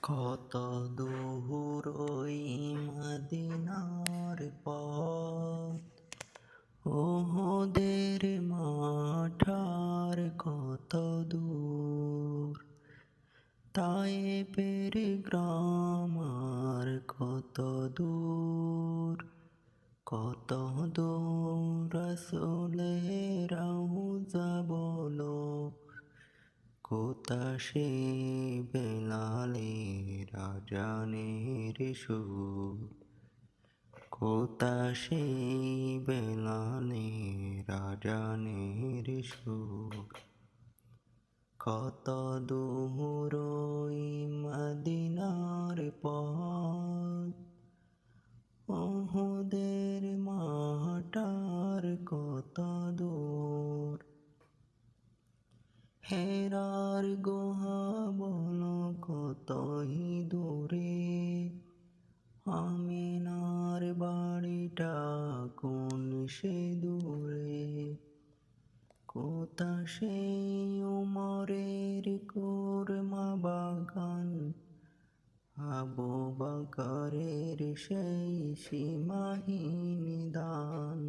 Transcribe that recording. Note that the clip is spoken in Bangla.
কত দূর ওই মদিনার পথ, ওহদের মাঠার কত দূর, তায়েফের গ্রাম আর কত দূর, কত দূর রাসূলের রওজা বলো, কোথা সে বেলালের আজানের সুর, কোথা সে বেলালের আজানের সুর। কত দূর ওই মদিনার পথ, ওহদের মাঠার কত দূর, হেরার গুহা বলো কতই দূরে, আমিনার বাড়িটা কোন সে দূরে, কোথা সেই উমরের কুরমা বাগান, আবু বকরের সেই সীমাহীন দান।